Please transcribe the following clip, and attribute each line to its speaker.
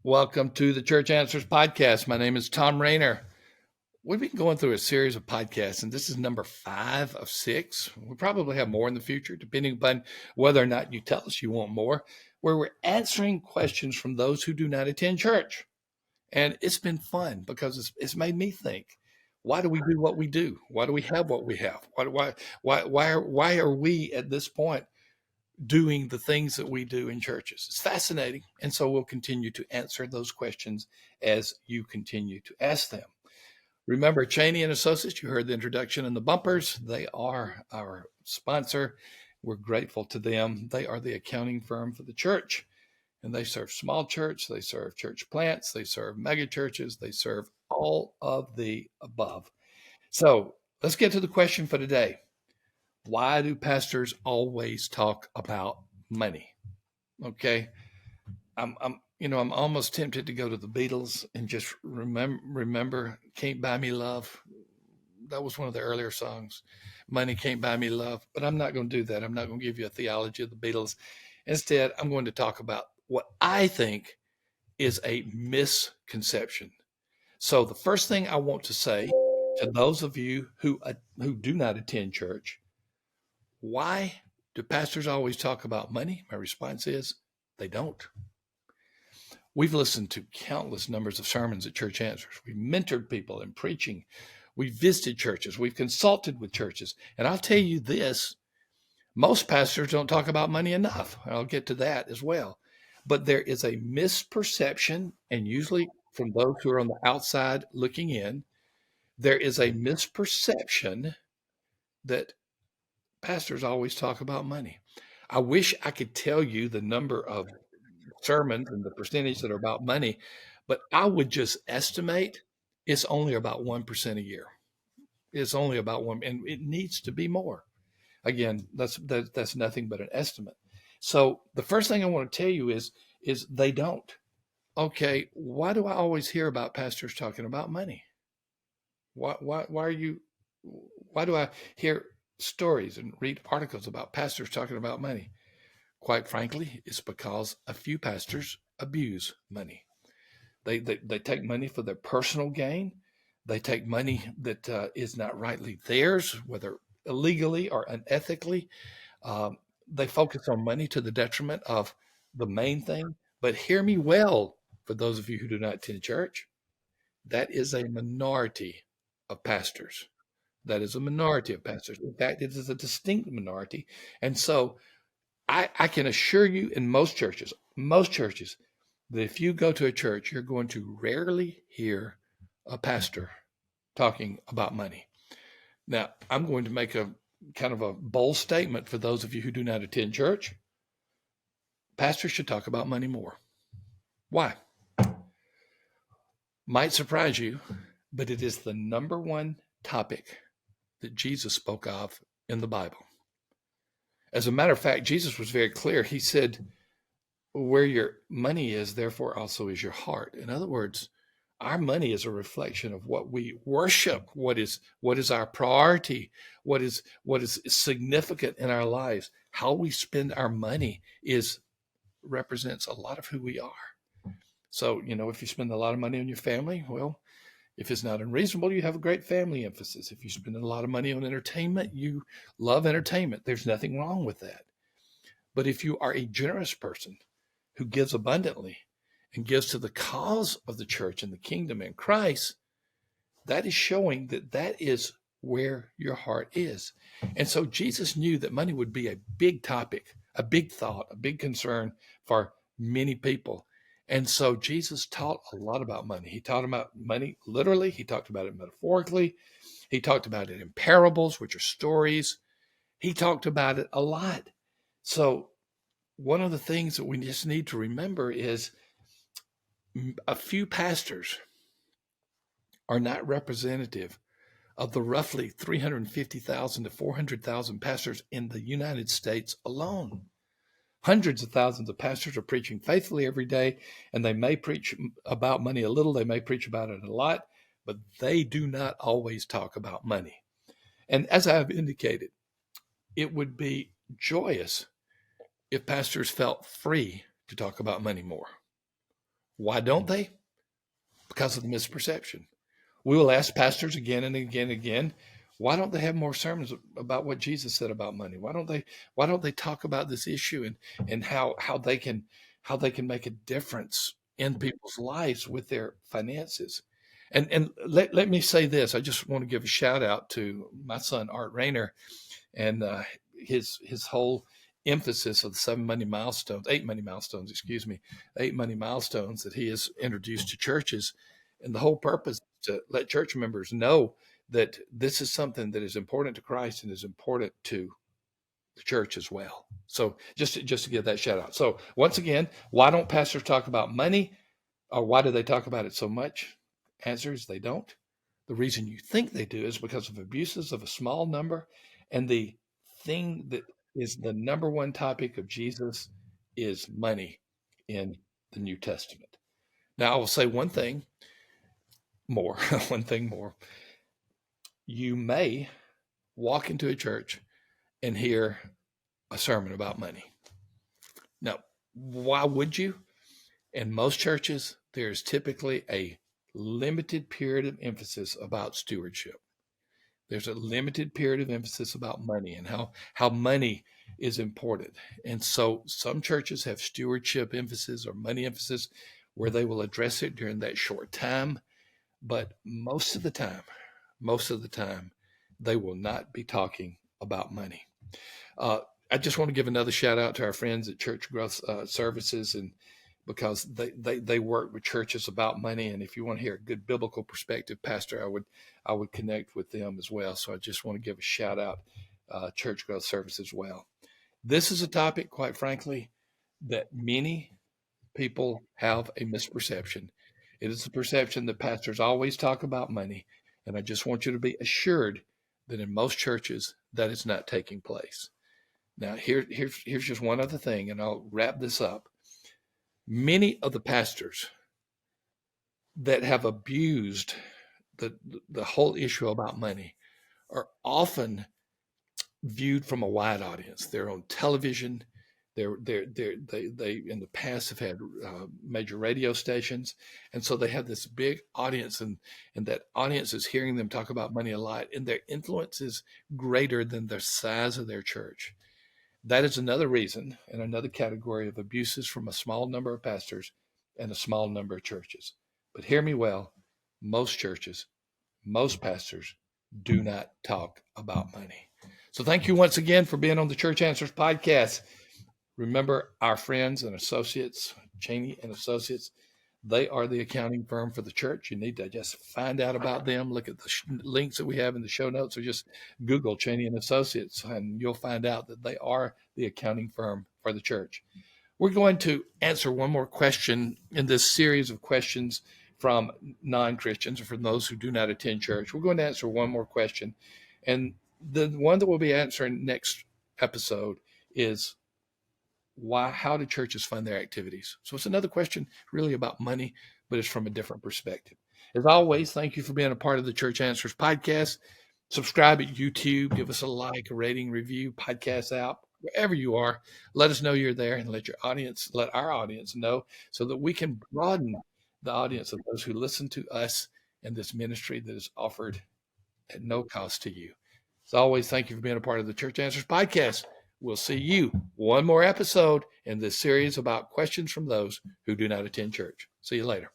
Speaker 1: Welcome to the Church Answers podcast. My name is Thom Rainer. We've been going through a series of podcasts, and this is number 5 of 6. We'll probably have more in the future, depending upon whether or not you tell us you want more, where we're answering questions from those who do not attend church. And it's been fun because it's made me think, why do we do what we do? Why do we have what we have? Why are we at this point doing the things that we do in churches? It's fascinating. And so we'll continue to answer those questions as you continue to ask them. Remember, Cheney and Associates, you heard the introduction and the bumpers. They are our sponsor. We're grateful to them. They are the accounting firm for the church, and they serve small church, they serve church plants, they serve mega churches, they serve all of the above. So let's get to the question for today. Why do pastors always talk about money? Okay. I'm almost tempted to go to the Beatles and just remember "Can't Buy Me Love." That was one of the earlier songs. Money can't buy me love, but I'm not going to do that. I'm not going to give you a theology of the Beatles. Instead, I'm going to talk about what I think is a misconception. So the first thing I want to say to those of you who do not attend church, why do pastors always talk about money? My response is they don't. We've listened to countless numbers of sermons at Church Answers. We've mentored people in preaching. We've visited churches. We've consulted with churches. And I'll tell you this, most pastors don't talk about money enough. I'll get to that as well. But there is a misperception, and usually from those who are on the outside looking in, there is a misperception that pastors always talk about money. I wish I could tell you the number of sermons and the percentage that are about money, but I would just estimate it's only about 1% a year. It's only about one, and it needs to be more. Again, that's nothing but an estimate. So the first thing I want to tell you is they don't. Okay, why do I always hear about pastors talking about money? Why are you? Why do I hear stories and read articles about pastors talking about money? Quite frankly, it's because a few pastors abuse money. They take money for their personal gain. They take money that is not rightly theirs, whether illegally or unethically. Um, they focus on money to the detriment of the main thing. But hear me well, for those of you who do not attend church, that is a minority of pastors. That is a minority of pastors. In fact, it is a distinct minority. And so I can assure you in most churches, that if you go to a church, you're going to rarely hear a pastor talking about money. Now, I'm going to make a kind of a bold statement for those of you who do not attend church. Pastors should talk about money more. Why? Might surprise you, but it is the number one topic that Jesus spoke of in the Bible. As a matter of fact, Jesus was very clear. He said, where your money is, therefore also is your heart. In other words, our money is a reflection of what we worship, what is our priority, what is significant in our lives. How we spend our money represents a lot of who we are. So, if you spend a lot of money on your family, well, if it's not unreasonable, you have a great family emphasis. If you spend a lot of money on entertainment, you love entertainment. There's nothing wrong with that. But if you are a generous person who gives abundantly and gives to the cause of the church and the kingdom and Christ, that is showing that is where your heart is. And so Jesus knew that money would be a big topic, a big thought, a big concern for many people. And so Jesus taught a lot about money. He taught about money literally. He talked about it metaphorically. He talked about it in parables, which are stories. He talked about it a lot. So one of the things that we just need to remember is a few pastors are not representative of the roughly 350,000 to 400,000 pastors in the United States alone. Hundreds of thousands of pastors are preaching faithfully every day, and they may preach about money a little, they may preach about it a lot, but they do not always talk about money. And as I have indicated, it would be joyous if pastors felt free to talk about money more. Why don't they? Because of the misperception. We will ask pastors again and again and again, why don't they have more sermons about what Jesus said about money? Why don't they talk about this issue and how they can make a difference in people's lives with their finances? And let me say this. I just want to give a shout out to my son Art Rayner and his whole emphasis of the 8 money milestones, excuse me, 8 money milestones that he has introduced to churches. And the whole purpose is to let church members know that this is something that is important to Christ and is important to the church as well. So just to give that shout out. So once again, why don't pastors talk about money, or why do they talk about it so much? Answer is they don't. The reason you think they do is because of abuses of a small number, and the thing that is the number one topic of Jesus is money in the New Testament. Now, I will say one thing more, one thing more. You may walk into a church and hear a sermon about money. Now, why would you? In most churches, there's typically a limited period of emphasis about stewardship. There's a limited period of emphasis about money and how money is important. And so some churches have stewardship emphasis or money emphasis where they will address it during that short time. But most of the time, they will not be talking about money. I just want to give another shout out to our friends at Church Growth Services, and because they work with churches about money. And if you want to hear a good biblical perspective, Pastor, I would connect with them as well. So I just want to give a shout out, Church Growth Service as well. This is a topic, quite frankly, that many people have a misperception. It is the perception that pastors always talk about money. And I just want you to be assured that in most churches, that is not taking place. Now, here's just one other thing, and I'll wrap this up. Many of the pastors that have abused the whole issue about money are often viewed from a wide audience. They're on television. They in the past have had major radio stations, and so they have this big audience, and that audience is hearing them talk about money a lot, and their influence is greater than the size of their church. That is another reason and another category of abuses from a small number of pastors and a small number of churches. But hear me well, most churches, most pastors do not talk about money. So thank you once again for being on the Church Answers podcast. Remember our friends and associates, Cheney and Associates, they are the accounting firm for the church. You need to just find out about them. Look at the links that we have in the show notes, or just Google Cheney and Associates, and you'll find out that they are the accounting firm for the church. We're going to answer one more question in this series of questions from non-Christians, or from those who do not attend church. We're going to answer one more question. And the one that we'll be answering next episode is, how do churches fund their activities? So it's another question really about money, but it's from a different perspective. As always, thank you for being a part of the Church Answers podcast. Subscribe at YouTube, give us a like, a rating, review, podcast app, wherever you are. Let us know you're there, and let our audience know, so that we can broaden the audience of those who listen to us and this ministry that is offered at no cost to you. As always, thank you for being a part of the Church Answers podcast. We'll see you one more episode in this series about questions from those who do not attend church. See you later.